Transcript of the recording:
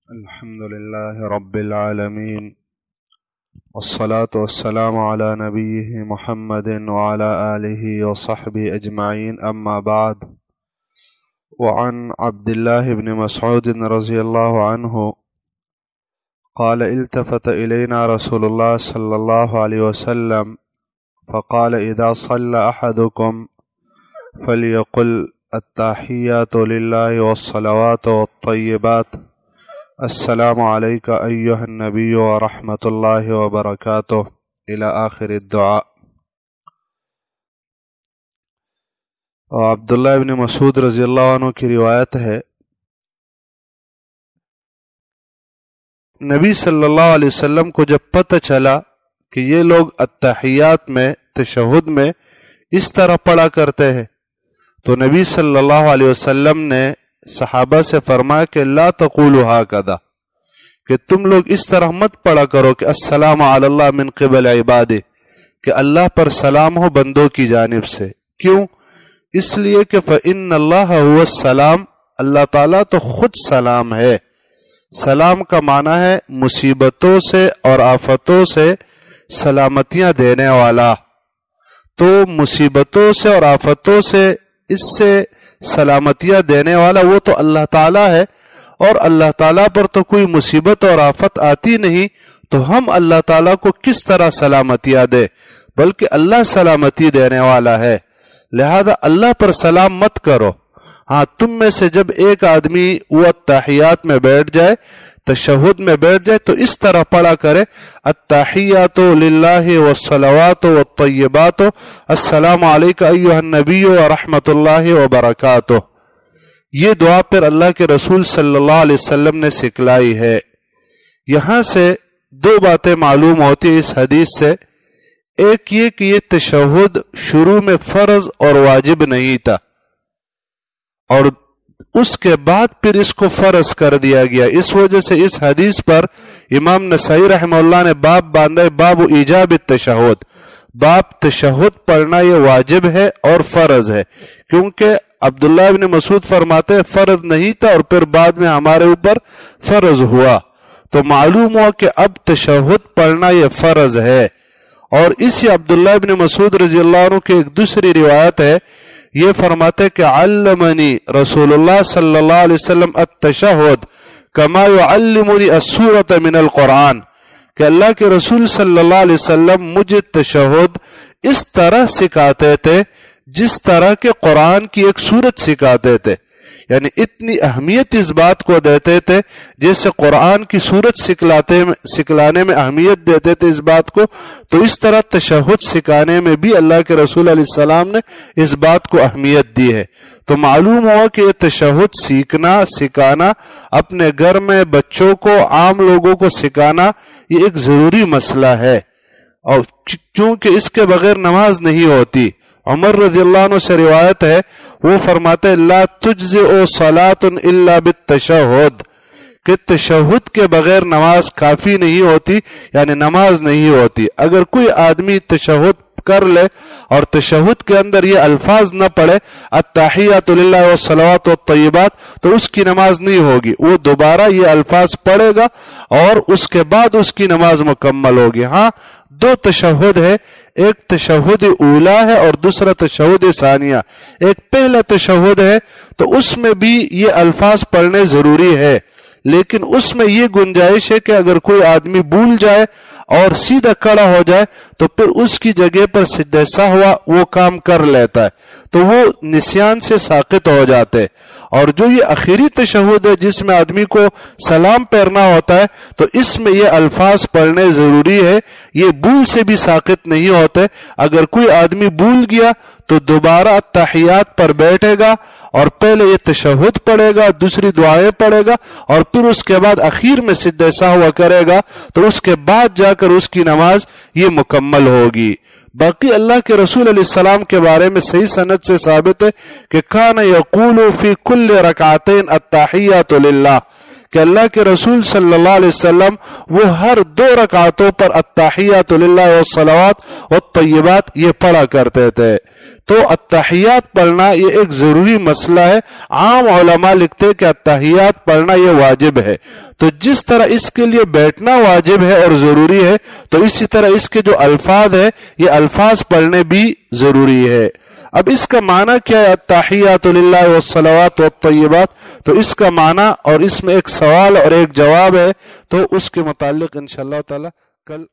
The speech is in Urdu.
الحمد لله رب العالمين والصلاة والسلام على نبيه محمد وعلى آله وصحبه أجمعين أما بعد. وعن عبد الله بن مسعود رضي الله عنه قال التفت إلينا رسول الله صلى الله عليه وسلم فقال إذا صلى أحدكم فليقل التحيات لله والصلوات والطيبات السلام عليك أيها النبي ورحمة الله وبركاته إلى آخر الدعاء. اور عبداللہ ابن مسعود رضی اللہ عنہ کی روایت ہے، نبی صلی اللہ علیہ وسلم کو جب پتہ چلا کہ یہ لوگ التحیات میں تشہد میں اس طرح پڑھا کرتے ہیں تو نبی صلی اللہ علیہ وسلم نے صحابہ سے فرمایا کہ لا تقولوا هكذا، کہ تم لوگ اس طرح مت پڑھا کرو کہ السلام علی اللہ من قبل عبادہ، کہ اللہ پر سلام ہو بندوں کی جانب سے. کیوں؟ اس لیے کہ فإن اللہ هو السلام، اللہ تعالیٰ تو خود سلام ہے. سلام کا معنی ہے مصیبتوں سے اور آفتوں سے سلامتیاں دینے والا. تو مصیبتوں سے اور آفتوں سے اس سے سلامتیاں دینے والا وہ تو اللہ تعالیٰ ہے، اور اللہ تعالیٰ پر تو کوئی مصیبت اور آفت آتی نہیں، تو ہم اللہ تعالیٰ کو کس طرح سلامتیاں دے، بلکہ اللہ سلامتی دینے والا ہے. لہذا اللہ پر سلام مت کرو. ہاں، تم میں سے جب ایک آدمی وہ التحیات میں بیٹھ جائے، تشہد میں بیٹھ جائے، تو اس طرح پڑھا کرے التحیات للہ والصلوات والطیبات السلام علیک ایھا النبی ورحمۃ اللہ وبرکاتہ. یہ دعا پھر اللہ کے رسول صلی اللہ علیہ وسلم نے سکھلائی ہے. یہاں سے دو باتیں معلوم ہوتی ہیں اس حدیث سے. ایک یہ کہ یہ تشہد شروع میں فرض اور واجب نہیں تھا، اور اس کے بعد پھر اس کو فرض کر دیا گیا. اس وجہ سے اس حدیث پر امام نسائی رحمہ اللہ نے باب باندھا ہے، باب ایجاب التشہد، باب تشہد پڑھنا یہ واجب ہے اور فرض ہے. کیونکہ عبداللہ ابن مسعود فرماتے ہیں فرض نہیں تھا اور پھر بعد میں ہمارے اوپر فرض ہوا، تو معلوم ہوا کہ اب تشہد پڑھنا یہ فرض ہے. اور اسی عبداللہ ابن مسعود رضی اللہ عنہ کی ایک دوسری روایت ہے، یہ فرماتے کہ علمنی رسول اللہ صلی اللہ علیہ وسلم التشہد کما یعلمنی السورۃ من القرآن، کہ اللہ کے رسول صلی اللہ علیہ وسلم مجھے تشہد اس طرح سکھاتے تھے جس طرح کے قرآن کی ایک سورت سکھاتے تھے. یعنی اتنی اہمیت اس بات کو دیتے تھے جیسے قرآن کی سورت سکھلانے میں اہمیت دیتے تھے اس بات کو، تو اس طرح تشہد سکھانے میں بھی اللہ کے رسول علیہ السلام نے اس بات کو اہمیت دی ہے. تو معلوم ہوا کہ یہ تشہد سکھانا اپنے گھر میں بچوں کو، عام لوگوں کو سکھانا یہ ایک ضروری مسئلہ ہے، اور چونکہ اس کے بغیر نماز نہیں ہوتی. عمر رضی اللہ عنہ سے روایت ہے، وہ فرماتے لا تجزئ صلاۃ الا بالتشہد، کہ تشہد کے بغیر نماز کافی نہیں ہوتی، یعنی نماز نہیں ہوتی. اگر کوئی آدمی تشہد کر لے اور تشہد کے اندر یہ الفاظ نہ پڑھے التحیات للہ والصلوات والطیبات، تو اس کی نماز نہیں ہوگی. وہ دوبارہ یہ الفاظ پڑھے گا اور اس کے بعد اس کی نماز مکمل ہوگی. ہاں، دو تشہد ہے، ایک تشہد اولا ہے اور دوسرا تشہد ثانیہ. ایک پہلا تشہد ہے تو اس میں بھی یہ الفاظ پڑھنے ضروری ہے، لیکن اس میں یہ گنجائش ہے کہ اگر کوئی آدمی بھول جائے اور سیدھا کھڑا ہو جائے تو پھر اس کی جگہ پر سجدہ سہوا وہ کام کر لیتا ہے، تو وہ نسیان سے ساقط ہو جاتے. اور جو یہ آخری تشہد ہے جس میں آدمی کو سلام پھیرنا ہوتا ہے، تو اس میں یہ الفاظ پڑھنے ضروری ہے، یہ بھول سے بھی ساقط نہیں ہوتے. اگر کوئی آدمی بھول گیا تو دوبارہ تحیات پر بیٹھے گا اور پہلے یہ تشہد پڑھے گا، دوسری دعائیں پڑھے گا، اور پھر اس کے بعد اخیر میں سجدہ سہوا کرے گا، تو اس کے بعد جا کر اس کی نماز یہ مکمل ہوگی. باقی اللہ کے رسول علیہ السلام کے بارے میں صحیح سند سے ثابت ہے کہ کان یقول فی کل رکعتین التحیات للہ، کہ اللہ کے رسول صلی اللہ علیہ وسلم وہ ہر 2 رکعتوں پر التحیات للہ والصلوات والطیبات یہ پڑھا کرتے تھے. تو التحیات پڑھنا یہ ایک ضروری مسئلہ ہے. عام علماء لکھتے ہیں کہ التحیات پڑھنا یہ واجب ہے. تو جس طرح اس کے لیے بیٹھنا واجب ہے اور ضروری ہے، تو اسی طرح اس کے جو الفاظ ہیں یہ الفاظ پڑھنے بھی ضروری ہے. اب اس کا معنی کیا ہے التحیات للہ والصلوات والطیبات؟ تو اس کا معنی اور اس میں ایک سوال اور ایک جواب ہے، تو اس کے متعلق انشاءاللہ تعالی کل